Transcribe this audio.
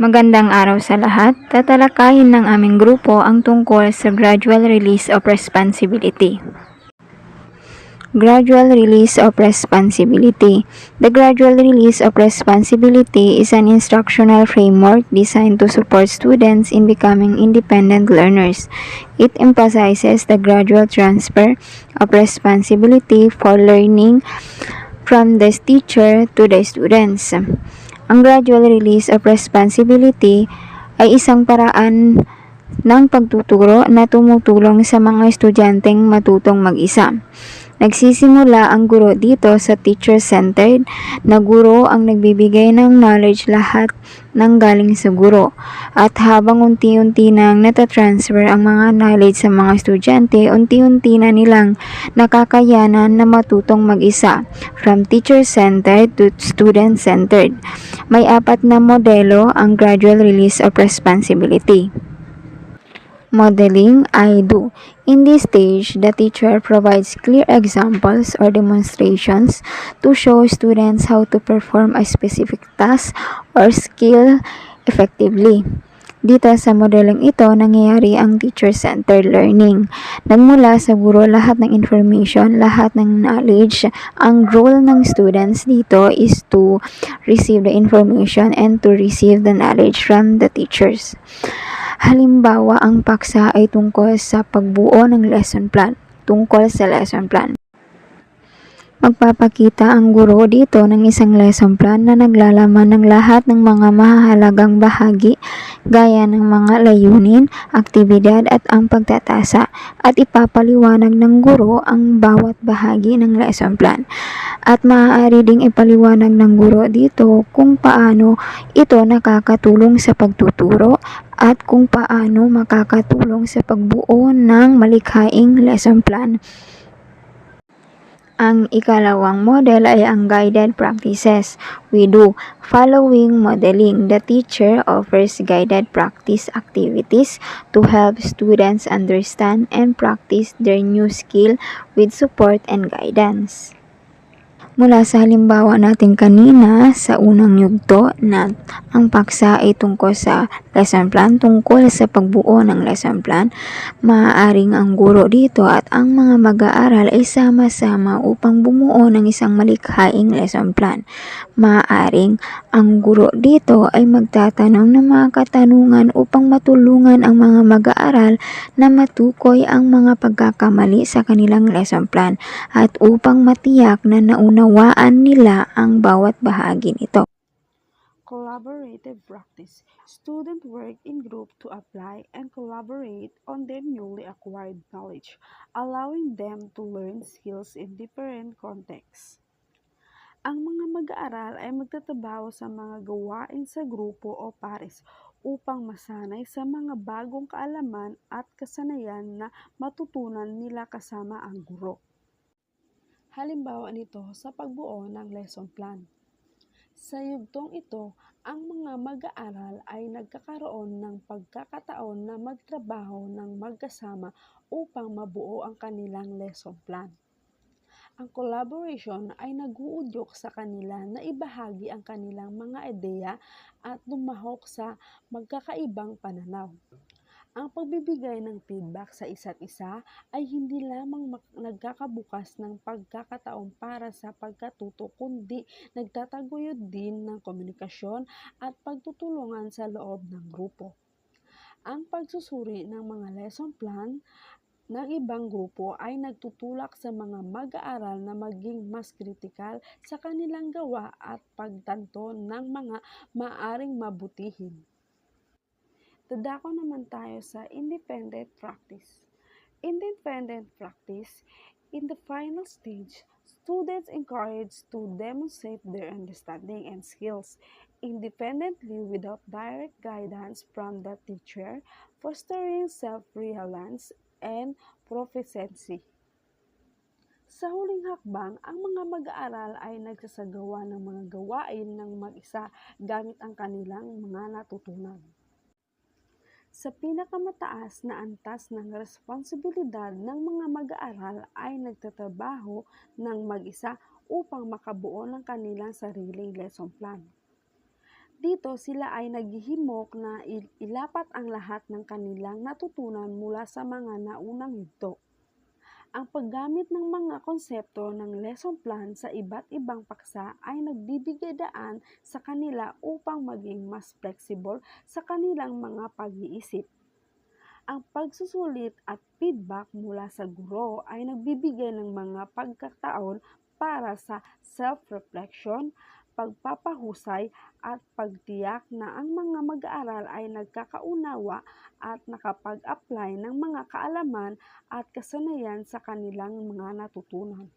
Magandang araw sa lahat. Tatalakayin ng aming grupo ang tungkol sa gradual release of responsibility. Gradual release of responsibility. The gradual release of responsibility is an instructional framework designed to support students in becoming independent learners. It emphasizes the gradual transfer of responsibility for learning from the teacher to the students. Ang gradual release of responsibility ay isang paraan ng pagtuturo na tumutulong sa mga estudyanteng matutong mag-isa. Nagsisimula ang guro dito sa teacher-centered na guro ang nagbibigay ng knowledge lahat ng galing sa guro. At habang unti-unti nang natatransfer ang mga knowledge sa mga estudyante, unti-unti na nilang nakakayanan na matutong mag-isa, from teacher-centered to student-centered. May 4 na modelo ang gradual release of responsibility. Modeling, I do. In this stage, the teacher provides clear examples or demonstrations to show students how to perform a specific task or skill effectively. Dito sa modeling ito, nangyayari ang teacher-centered learning. Nagmula sa guro lahat ng information, lahat ng knowledge. Ang role ng students dito is to receive the information and to receive the knowledge from the teachers. Halimbawa, ang paksa ay tungkol sa pagbuo ng lesson plan. Magpapakita ang guro dito ng isang lesson plan na naglalaman ng lahat ng mga mahahalagang bahagi gaya ng mga layunin, aktibidad at ang pagtatasa, at ipapaliwanag ng guro ang bawat bahagi ng lesson plan. At maaari ding ipaliwanag ng guro dito kung paano ito nakakatulong sa pagtuturo at kung paano makakatulong sa pagbuo ng malikhaing lesson plan. Ang ikalawang model ay ang guided practices. We do following modeling. The teacher offers guided practice activities to help students understand and practice their new skill with support and guidance. Mula sa halimbawa natin kanina sa unang yugto na ang paksa ay tungkol sa lesson plan, tungkol sa pagbuo ng lesson plan, maaaring ang guro dito at ang mga mag-aaral ay sama-sama upang bumuo ng isang malikhaing lesson plan. Maaaring ang guro dito ay magtatanong ng mga katanungan upang matulungan ang mga mag-aaral na matukoy ang mga pagkakamali sa kanilang lesson plan at upang matiyak na naunawaan nila ang bawat bahagi nito. Collaborative practice. Students work in group to apply and collaborate on their newly acquired knowledge, allowing them to learn skills in different contexts. Ang mga mag-aaral ay magtatrabaho sa mga gawain sa grupo o pares upang masanay sa mga bagong kaalaman at kasanayan na matutunan nila kasama ang guro. Halimbawa nito sa pagbuo ng lesson plan. Sa yugtong ito, ang mga mag-aaral ay nagkakaroon ng pagkakataon na magtrabaho ng magkasama upang mabuo ang kanilang lesson plan. Ang collaboration ay nag-uudyok sa kanila na ibahagi ang kanilang mga ideya at lumahok sa magkakaibang pananaw. Ang pagbibigay ng feedback sa isa't isa ay hindi lamang nagkakabukas ng pagkakataon para sa pagkatuto kundi nagtataguyod din ng komunikasyon at pagtutulungan sa loob ng grupo. Ang pagsusuri ng mga lesson plan ng ibang grupo ay nagtutulak sa mga mag-aaral na maging mas kritikal sa kanilang gawa at pagtanto ng mga maaaring mabutihin. Dadako naman tayo sa independent practice. Independent practice, in the final stage, students encouraged to demonstrate their understanding and skills independently without direct guidance from the teacher, fostering self-reliance and proficiency. Sa huling hakbang, ang mga mag-aaral ay nagsasagawa ng mga gawain ng mag-isa gamit ang kanilang mga natutunan. Sa pinakamataas na antas ng responsibilidad ng mga mag-aaral ay nagtatrabaho ng mag-isa upang makabuo ng kanilang sariling lesson plan. Dito sila ay naghihimok na ilapat ang lahat ng kanilang natutunan mula sa mga naunang yugto. Ang paggamit ng mga konsepto ng lesson plan sa iba't ibang paksa ay nagbibigay daan sa kanila upang maging mas flexible sa kanilang mga pag-iisip. Ang pagsusulit at feedback mula sa guro ay nagbibigay ng mga pagkataon para sa self-reflection, pagpapahusay at pagtiyak na ang mga mag-aaral ay nagkakaunawa at nakapag-apply ng mga kaalaman at kasanayan sa kanilang mga natutunan.